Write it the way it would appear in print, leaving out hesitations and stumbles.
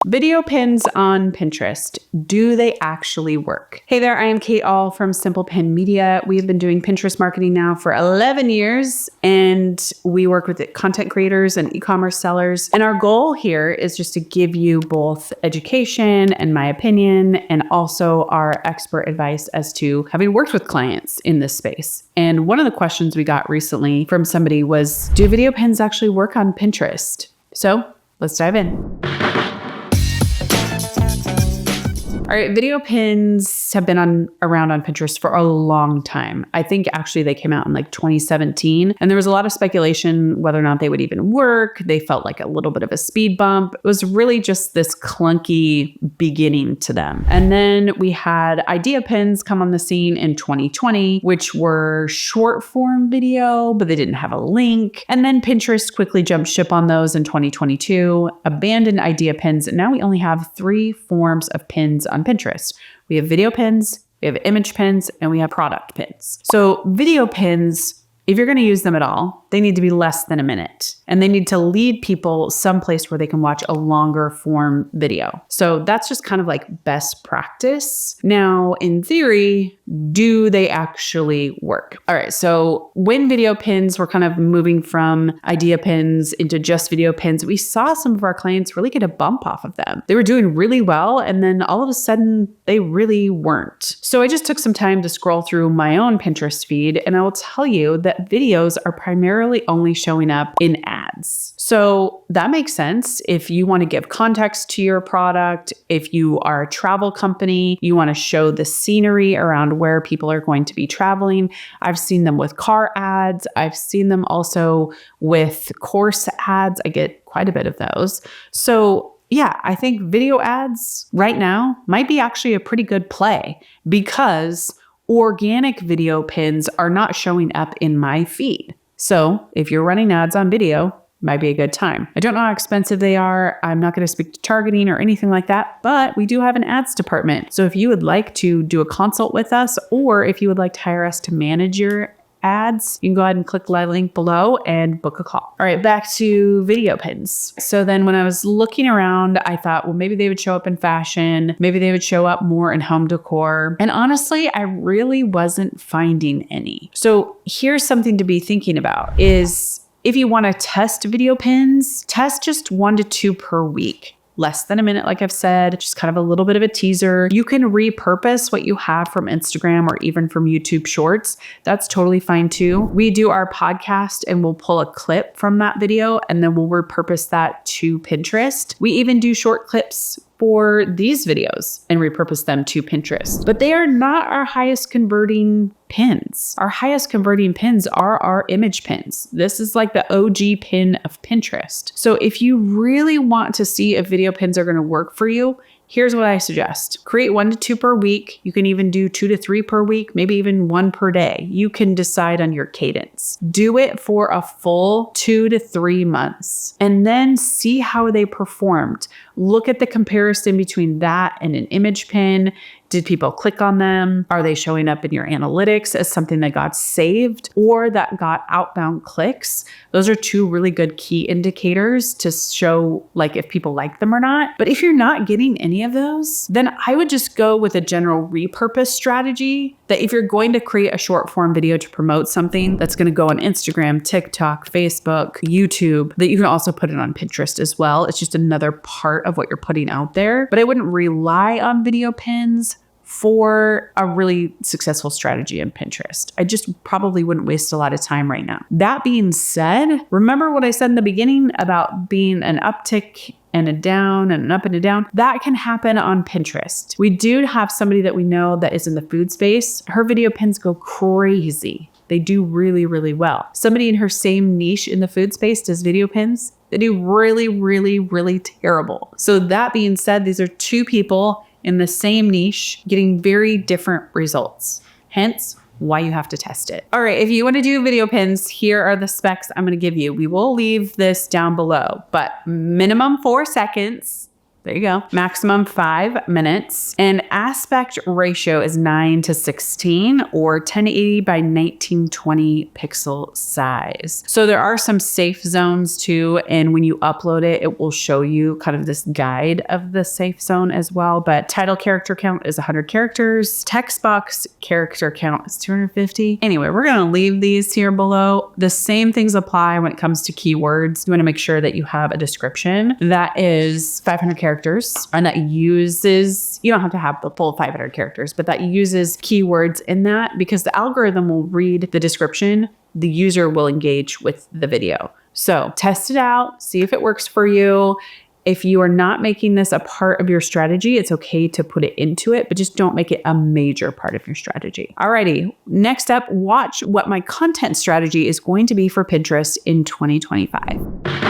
Video pins on Pinterest. Do they actually work? Hey there, I am Kate Ahl from Simple Pin Media. We have been doing Pinterest marketing now for 11 years, and we work with content creators and e-commerce sellers. And our goal here is just to give you both education and my opinion, and also our expert advice as to having worked with clients in this space. And one of the questions we got recently from somebody was, do video pins actually work on Pinterest? So let's dive in. All right, video pins have been around on Pinterest for a long time. I think actually they came out in like 2017, and there was a lot of speculation whether or not they would even work. They felt like a little bit of a speed bump. It was really just this clunky beginning to them. And then we had idea pins come on the scene in 2020, which were short form video, but they didn't have a link. And then Pinterest quickly jumped ship on those in 2022, abandoned idea pins, and now we only have 3 forms of pins on Pinterest. We have video pins, we have image pins, and we have product pins. So video pins, if you're going to use them at all, they need to be less than a minute, and they need to lead people someplace where they can watch a longer form video. So that's just kind of like best practice. Now, in theory, do they actually work? All right. So when video pins were kind of moving from idea pins into just video pins, we saw some of our clients really get a bump off of them. They were doing really well, and then all of a sudden they really weren't. So I just took some time to scroll through my own Pinterest feed, and I will tell you that videos are primarily only showing up in ads. So that makes sense. If you want to give context to your product, if you are a travel company, you want to show the scenery around where people are going to be traveling. I've seen them with car ads. I've seen them also with course ads. I get quite a bit of those. So yeah, I think video ads right now might be actually a pretty good play, because organic video pins are not showing up in my feed. So if you're running ads on video, might be a good time. I don't know how expensive they are. I'm not going to speak to targeting or anything like that, but we do have an ads department. So if you would like to do a consult with us, or if you would like to hire us to manage your ads, you can go ahead and click the link below and book a call. All right, back to video pins. So then when I was looking around, I thought, well, maybe they would show up in fashion. Maybe they would show up more in home decor. And honestly, I really wasn't finding any. So here's something to be thinking about is if you want to test video pins, test just 1 to 2 per week. Less than a minute, like I've said, just kind of a little bit of a teaser. You can repurpose what you have from Instagram or even from YouTube Shorts. That's totally fine too. We do our podcast and we'll pull a clip from that video and then we'll repurpose that to Pinterest. We even do short clips for these videos and repurpose them to Pinterest. But they are not our highest converting pins. Our highest converting pins are our image pins. This is like the OG pin of Pinterest. So if you really want to see if video pins are going to work for you, here's what I suggest. Create 1 to 2 per week. You can even do 2 to 3 per week, maybe even 1 per day. You can decide on your cadence. Do it for a full 2 to 3 months and then see how they performed. Look at the comparison between that and an image pin. Did people click on them? Are they showing up in your analytics as something that got saved or that got outbound clicks? Those are 2 really good key indicators to show like if people like them or not. But if you're not getting any of those, then I would just go with a general repurpose strategy that if you're going to create a short form video to promote something that's going to go on Instagram, TikTok, Facebook, YouTube, that you can also put it on Pinterest as well. It's just another part of what you're putting out there. But I wouldn't rely on video pins for a really successful strategy in Pinterest. I just probably wouldn't waste a lot of time right now. That being said, remember what I said in the beginning about being an uptick and a down and an up and a down? That can happen on Pinterest. We do have somebody that we know that is in the food space. Her video pins go crazy. They do really, really well. Somebody in her same niche in the food space does video pins. They do really, really, really terrible. So that being said, these are 2 people in the same niche getting very different results. Hence, why you have to test it. All right, if you want to do video pins, here are the specs I'm going to give you. We will leave this down below, but minimum 4 seconds, There you go. Maximum 5 minutes. And aspect ratio is 9:16 or 1080 by 1920 pixel size. So there are some safe zones too. And when you upload it, it will show you kind of this guide of the safe zone as well. But title character count is 100 characters. Text box character count is 250. Anyway, we're going to leave these here below. The same things apply when it comes to keywords. You want to make sure that you have a description that is 500 characters and that uses, you don't have to have the full 500 characters, but that uses keywords in that, because the algorithm will read the description, the user will engage with the video. So test it out, see if it works for you. If you are not making this a part of your strategy, it's okay to put it into it, but just don't make it a major part of your strategy. Alrighty, next up, watch what my content strategy is going to be for Pinterest in 2025.